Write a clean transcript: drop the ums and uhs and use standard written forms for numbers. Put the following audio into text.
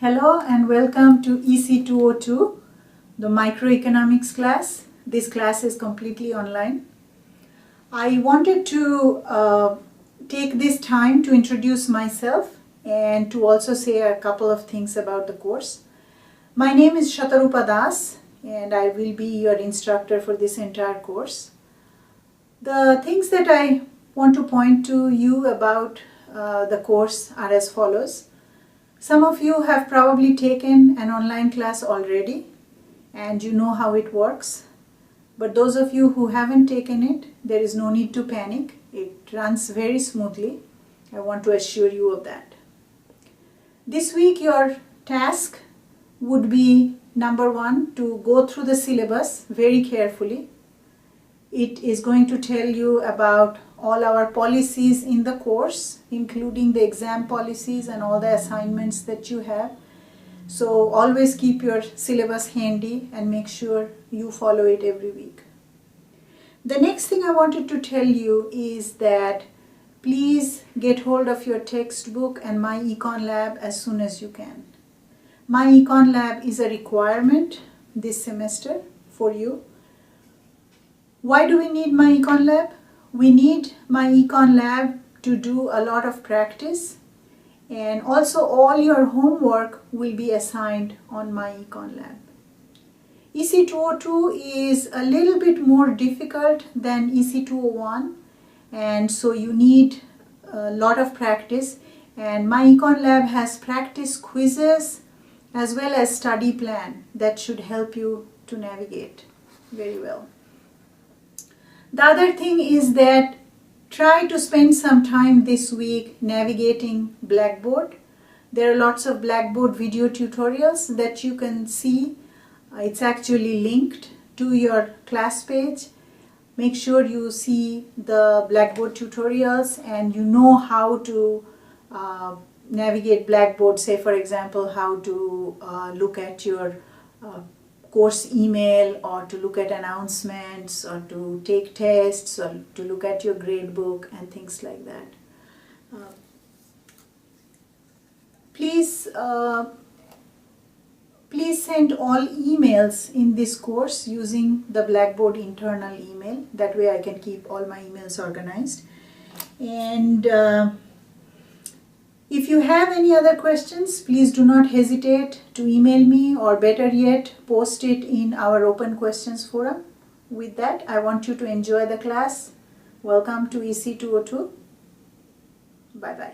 Hello and welcome to EC 202, the microeconomics class. This class is completely online. I wanted to take this time to introduce myself and to also say a couple of things about the course. My name is Shatarupa Das and I will be your instructor for this entire course. The things that I want to point to you about the course are as follows. Some of you have probably taken an online class already and you know how it works. But those of you who haven't taken it, there is no need to panic. It runs very smoothly. I want to assure you of that. This week your task would be number 1, to go through the syllabus very carefully. It is going to tell you about all our policies in the course, including the exam policies and all the assignments that you have. So always keep your syllabus handy and make sure you follow it every week. The next thing I wanted to tell you is that please get hold of your textbook and My Econ Lab as soon as you can. My Econ Lab is a requirement this semester for you. Why do we need My Econ Lab? We need My Econ Lab to do a lot of practice, and also all your homework will be assigned on My Econ Lab. EC 202 is a little bit more difficult than EC 201, and so you need a lot of practice, and My Econ Lab has practice quizzes as well as study plan that should help you to navigate very well. The other thing is that try to spend some time this week navigating Blackboard. There are lots of Blackboard video tutorials that you can see. It's actually linked to your class page. Make sure you see the Blackboard tutorials and you know how to navigate Blackboard. Say for example, how to look at your course email, or to look at announcements, or to take tests, or to look at your grade book and things like that. Please send all emails in this course using the Blackboard internal email. That way I can keep all my emails organized. And if you have any other questions, please do not hesitate to email me, or better yet, post it in our open questions forum. With that, I want you to enjoy the class. Welcome to EC 202. Bye-bye.